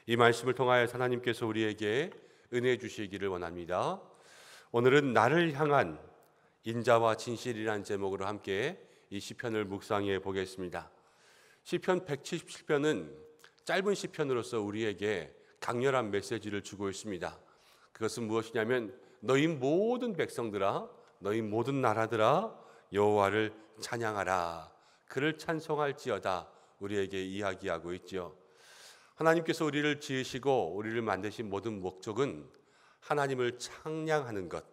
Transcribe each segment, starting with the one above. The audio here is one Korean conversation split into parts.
이 말씀을 통하여 하나님께서 우리에게 은혜 주시기를 원합니다. 오늘은 나를 향한 인자와 진실이라는 제목으로 함께 이 시편을 묵상해 보겠습니다. 시편 177편은 짧은 시편으로서 우리에게 강렬한 메시지를 주고 있습니다. 그것은 무엇이냐면 너희 모든 백성들아, 너희 모든 나라들아, 여호와를 찬양하라. 그를 찬송할지어다. 우리에게 이야기하고 있죠. 하나님께서 우리를 지으시고 우리를 만드신 모든 목적은 하나님을 찬양하는 것,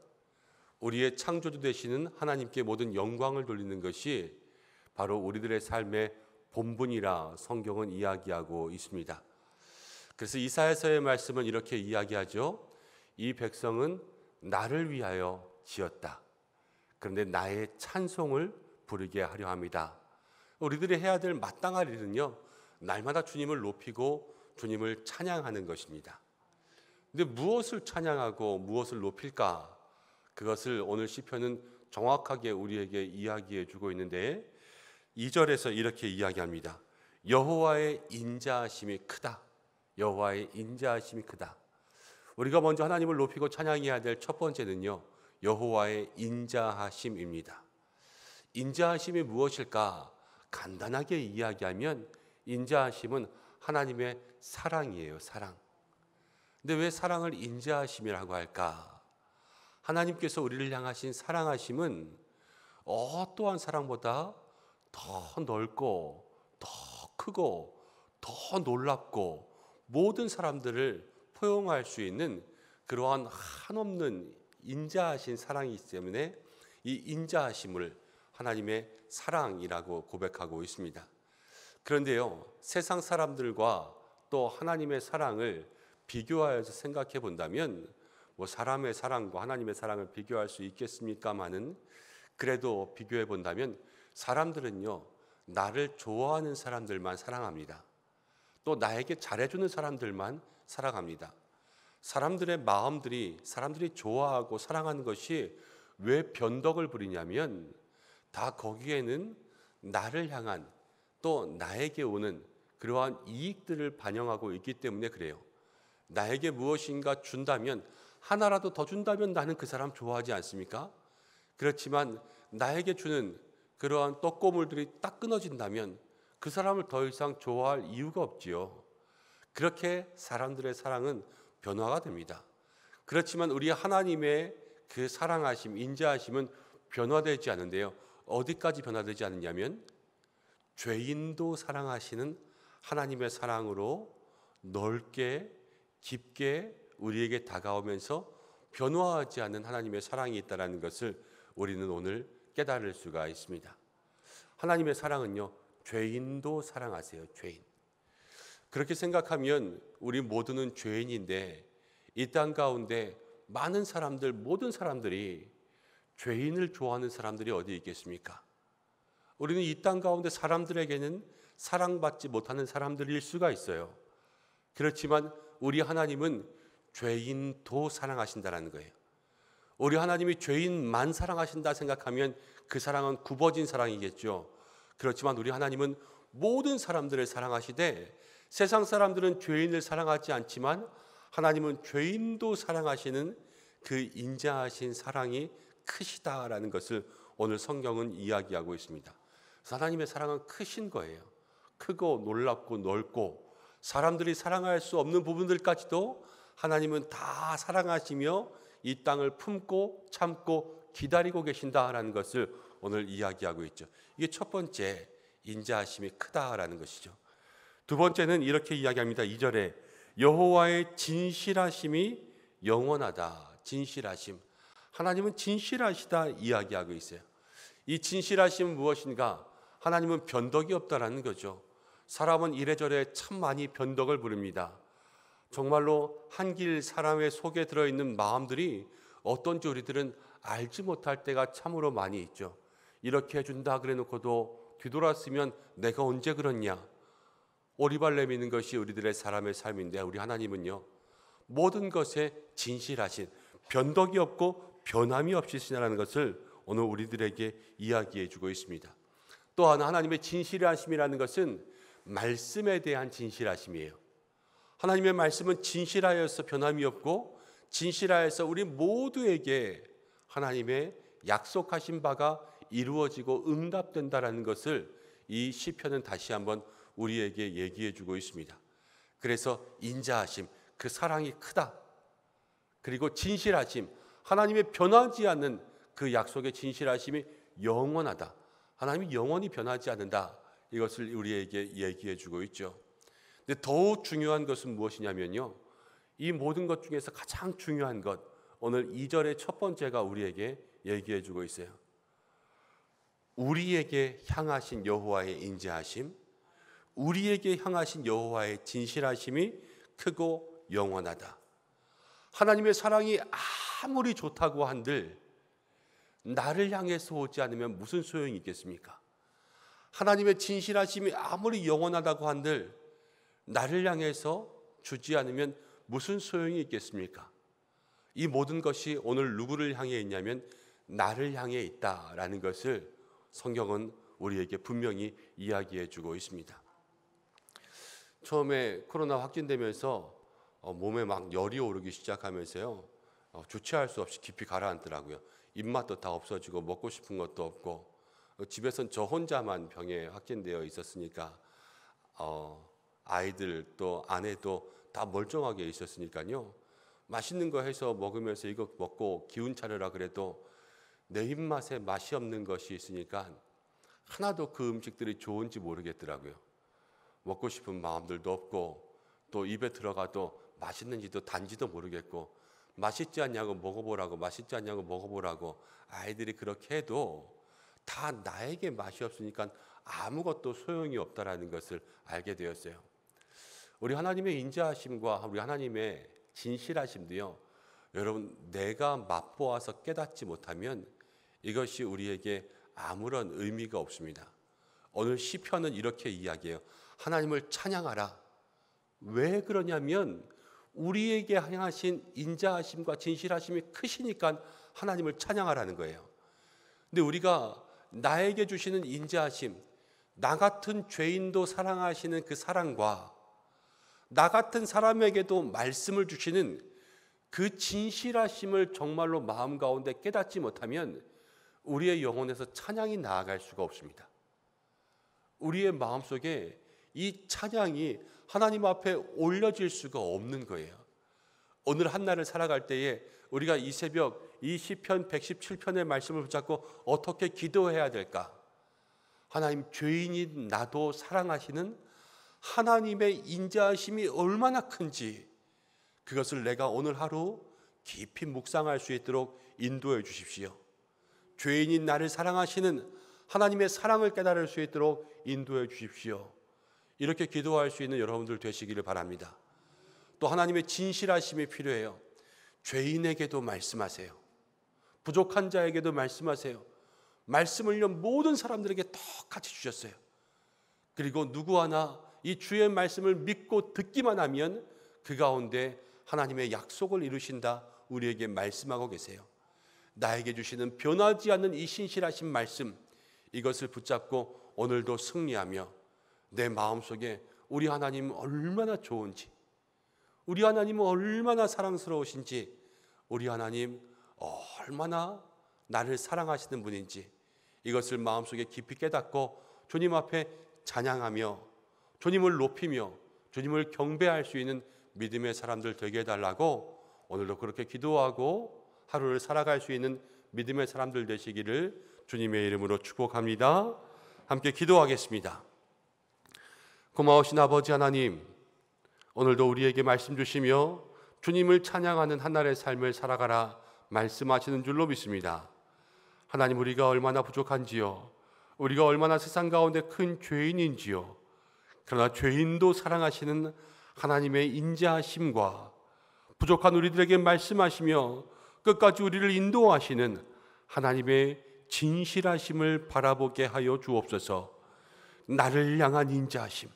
우리의 창조주 되시는 하나님께 모든 영광을 돌리는 것이 바로 우리들의 삶의 본분이라 성경은 이야기하고 있습니다. 그래서 이사야서의 말씀은 이렇게 이야기하죠. 이 백성은 나를 위하여 지었다. 그런데 나의 찬송을 부르게 하려 합니다. 우리들이 해야 될 마땅할 일은요, 날마다 주님을 높이고 주님을 찬양하는 것입니다. 근데 무엇을 찬양하고 무엇을 높일까? 그것을 오늘 시편은 정확하게 우리에게 이야기해 주고 있는데 2절에서 이렇게 이야기합니다. 여호와의 인자하심이 크다. 여호와의 인자하심이 크다. 우리가 먼저 하나님을 높이고 찬양해야 될 첫 번째는요, 여호와의 인자하심입니다. 인자하심이 무엇일까? 간단하게 이야기하면 인자하심은 하나님의 사랑이에요. 사랑. 근데 왜 사랑을 인자하심이라고 할까? 하나님께서 우리를 향하신 사랑하심은 어떠한 사랑보다 더 넓고 더 크고 더 놀랍고 모든 사람들을 포용할 수 있는 그러한 한없는 인자하신 사랑이 있기 때문에 이 인자하심을 하나님의 사랑이라고 고백하고 있습니다. 그런데요, 세상 사람들과 또 하나님의 사랑을 비교하여서 생각해 본다면 사람의 사랑과 하나님의 사랑을 비교할 수 있겠습니까마는 그래도 비교해 본다면 사람들은요, 나를 좋아하는 사람들만 사랑합니다. 또 나에게 잘해주는 사람들만 사랑합니다. 사람들의 마음들이 사람들이 좋아하고 사랑하는 것이 왜 변덕을 부리냐면 다 거기에는 나를 향한 또 나에게 오는 그러한 이익들을 반영하고 있기 때문에 그래요. 나에게 무엇인가 준다면, 하나라도 더 준다면 나는 그 사람 좋아하지 않습니까? 그렇지만 나에게 주는 그러한 떡고물들이 딱 끊어진다면 그 사람을 더 이상 좋아할 이유가 없지요. 그렇게 사람들의 사랑은 변화가 됩니다. 그렇지만 우리 하나님의 그 사랑하심, 인자하심은 변화되지 않는데요. 어디까지 변화되지 않느냐면 죄인도 사랑하시는 하나님의 사랑으로 넓게 깊게 우리에게 다가오면서 변화하지 않는 하나님의 사랑이 있다는 것을 우리는 오늘 깨달을 수가 있습니다. 하나님의 사랑은요, 죄인도 사랑하세요. 죄인. 그렇게 생각하면 우리 모두는 죄인인데 이 땅 가운데 많은 사람들, 모든 사람들이 죄인을 좋아하는 사람들이 어디 있겠습니까? 우리는 이 땅 가운데 사람들에게는 사랑받지 못하는 사람들일 수가 있어요. 그렇지만 우리 하나님은 죄인도 사랑하신다는 거예요. 우리 하나님이 죄인만 사랑하신다 생각하면 그 사랑은 굽어진 사랑이겠죠. 그렇지만 우리 하나님은 모든 사람들을 사랑하시되 세상 사람들은 죄인을 사랑하지 않지만 하나님은 죄인도 사랑하시는 그 인자하신 사랑이 크시다라는 것을 오늘 성경은 이야기하고 있습니다. 그래서 하나님의 사랑은 크신 거예요. 크고 놀랍고 넓고 사람들이 사랑할 수 없는 부분들까지도 하나님은 다 사랑하시며 이 땅을 품고 참고 기다리고 계신다라는 것을 오늘 이야기하고 있죠. 이게 첫 번째, 인자하심이 크다라는 것이죠. 두 번째는 이렇게 이야기합니다. 2절에 여호와의 진실하심이 영원하다. 진실하심. 하나님은 진실하시다 이야기하고 있어요. 이 진실하심은 무엇인가? 하나님은 변덕이 없다라는 거죠. 사람은 이래저래 참 많이 변덕을 부릅니다. 정말로 한길 사람의 속에 들어있는 마음들이 어떤지 우리들은 알지 못할 때가 참으로 많이 있죠. 이렇게 해준다 그래 놓고도 뒤돌았으면 내가 언제 그렇냐. 오리발 내미는 것이 우리들의 사람의 삶인데 우리 하나님은요, 모든 것에 진실하신, 변덕이 없고 변함이 없으시다는 것을 오늘 우리들에게 이야기해 주고 있습니다. 또한 하나님의 진실하심이라는 것은 말씀에 대한 진실하심이에요. 하나님의 말씀은 진실하여서 변함이 없고 진실하여서 우리 모두에게 하나님의 약속하신 바가 이루어지고 응답된다라는 것을 이 시편은 다시 한번 우리에게 얘기해 주고 있습니다. 그래서 인자하심, 그 사랑이 크다. 그리고 진실하심, 하나님의 변하지 않는 그 약속의 진실하심이 영원하다. 하나님이 영원히 변하지 않는다. 이것을 우리에게 얘기해 주고 있죠. 근데 더 중요한 것은 무엇이냐면요, 이 모든 것 중에서 가장 중요한 것, 오늘 2절의 첫 번째가 우리에게 얘기해 주고 있어요. 우리에게 향하신 여호와의 인자하심, 우리에게 향하신 여호와의 진실하심이 크고 영원하다. 하나님의 사랑이 아무리 좋다고 한들 나를 향해서 오지 않으면 무슨 소용이 있겠습니까? 하나님의 진실하심이 아무리 영원하다고 한들 나를 향해서 주지 않으면 무슨 소용이 있겠습니까? 이 모든 것이 오늘 누구를 향해 있냐면 나를 향해 있다라는 것을 성경은 우리에게 분명히 이야기해 주고 있습니다. 처음에 코로나 확진되면서 몸에 막 열이 오르기 시작하면서요, 주체할 수 없이 깊이 가라앉더라고요. 입맛도 다 없어지고 먹고 싶은 것도 없고, 집에선 저 혼자만 병에 확진되어 있었으니까 아이들 또 아내도 다 멀쩡하게 있었으니까요, 맛있는 거 해서 먹으면서 이거 먹고 기운 차려라 그래도 내 입맛에 맛이 없는 것이 있으니까 하나도 그 음식들이 좋은지 모르겠더라고요. 먹고 싶은 마음들도 없고 또 입에 들어가도 맛있는지도 단지도 모르겠고, 맛있지 않냐고 먹어보라고, 맛있지 않냐고 먹어보라고 아이들이 그렇게 해도 다 나에게 맛이 없으니까 아무것도 소용이 없다라는 것을 알게 되었어요. 우리 하나님의 인자하심과 우리 하나님의 진실하심도요, 여러분, 내가 맛보아서 깨닫지 못하면 이것이 우리에게 아무런 의미가 없습니다. 오늘 시편은 이렇게 이야기해요. 하나님을 찬양하라. 왜 그러냐면 우리에게 향하신 인자하심과 진실하심이 크시니까 하나님을 찬양하라는 거예요. 근데 우리가 나에게 주시는 인자하심, 나 같은 죄인도 사랑하시는 그 사랑과 나 같은 사람에게도 말씀을 주시는 그 진실하심을 정말로 마음 가운데 깨닫지 못하면 우리의 영혼에서 찬양이 나아갈 수가 없습니다. 우리의 마음속에 이 찬양이 하나님 앞에 올려질 수가 없는 거예요. 오늘 한날을 살아갈 때에 우리가 이 새벽 이 시편 117편의 말씀을 붙잡고 어떻게 기도해야 될까? 하나님, 죄인인 나도 사랑하시는 하나님의 인자하심이 얼마나 큰지 그것을 내가 오늘 하루 깊이 묵상할 수 있도록 인도해 주십시오. 죄인인 나를 사랑하시는 하나님의 사랑을 깨달을 수 있도록 인도해 주십시오. 이렇게 기도할 수 있는 여러분들 되시기를 바랍니다. 또 하나님의 진실하심이 필요해요. 죄인에게도 말씀하세요. 부족한 자에게도 말씀하세요. 말씀을요, 모든 사람들에게 똑같이 주셨어요. 그리고 누구 하나 이 주의 말씀을 믿고 듣기만 하면 그 가운데 하나님의 약속을 이루신다 우리에게 말씀하고 계세요. 나에게 주시는 변하지 않는 이 신실하신 말씀, 이것을 붙잡고 오늘도 승리하며 내 마음속에 우리 하나님 얼마나 좋은지, 우리 하나님은 얼마나 사랑스러우신지, 우리 하나님 얼마나 나를 사랑하시는 분인지 이것을 마음속에 깊이 깨닫고 주님 앞에 찬양하며 주님을 높이며 주님을 경배할 수 있는 믿음의 사람들 되게 해달라고 오늘도 그렇게 기도하고 하루를 살아갈 수 있는 믿음의 사람들 되시기를 주님의 이름으로 축복합니다. 함께 기도하겠습니다. 고마우신 아버지 하나님, 오늘도 우리에게 말씀 주시며 주님을 찬양하는 한날의 삶을 살아가라 말씀하시는 줄로 믿습니다. 하나님, 우리가 얼마나 부족한지요, 우리가 얼마나 세상 가운데 큰 죄인인지요, 그러나 죄인도 사랑하시는 하나님의 인자하심과 부족한 우리들에게 말씀하시며 끝까지 우리를 인도하시는 하나님의 진실하심을 바라보게 하여 주옵소서. 나를 향한 인자하심,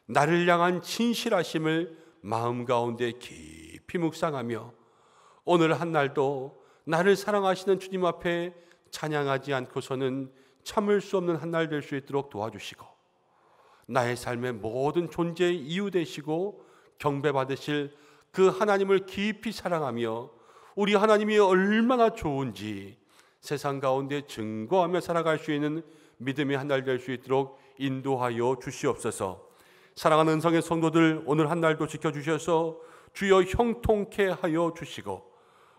나를 향한 진실하심을 마음 가운데 깊이 묵상하며 오늘 한날도 나를 사랑하시는 주님 앞에 찬양하지 않고서는 참을 수 없는 한날 될 수 있도록 도와주시고 나의 삶의 모든 존재의 이유 되시고 경배받으실 그 하나님을 깊이 사랑하며 우리 하나님이 얼마나 좋은지 세상 가운데 증거하며 살아갈 수 있는 믿음의 한 날 될 수 있도록 인도하여 주시옵소서. 사랑하는 은성의 성도들, 오늘 한 날도 지켜주셔서 주여 형통케 하여 주시고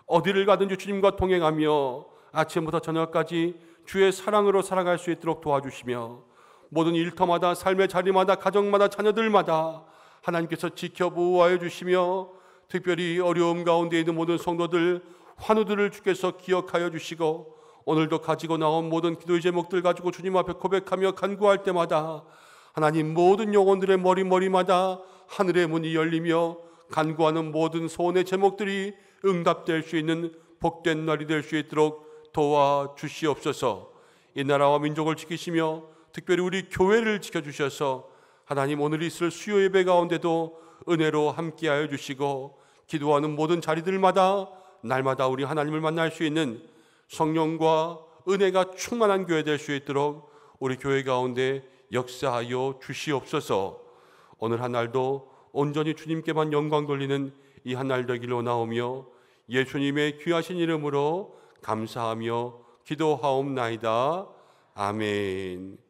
어디를 가든지 주님과 동행하며 아침부터 저녁까지 주의 사랑으로 살아갈 수 있도록 도와주시며 모든 일터마다 삶의 자리마다 가정마다 자녀들마다 하나님께서 지켜보호하여 주시며 특별히 어려움 가운데 있는 모든 성도들 환우들을 주께서 기억하여 주시고 오늘도 가지고 나온 모든 기도의 제목들 가지고 주님 앞에 고백하며 간구할 때마다 하나님 모든 영혼들의 머리마다 하늘의 문이 열리며 간구하는 모든 소원의 제목들이 응답될 수 있는 복된 날이 될 수 있도록 도와주시옵소서. 이 나라와 민족을 지키시며 특별히 우리 교회를 지켜주셔서 하나님 오늘 있을 수요 예배 가운데도 은혜로 함께하여 주시고 기도하는 모든 자리들마다 날마다 우리 하나님을 만날 수 있는 성령과 은혜가 충만한 교회 될 수 있도록 우리 교회 가운데 역사하여 주시옵소서. 오늘 한 날도 온전히 주님께만 영광 돌리는 이 한 날 되기로 나오며 예수님의 귀하신 이름으로 감사하며 기도하옵나이다. 아멘.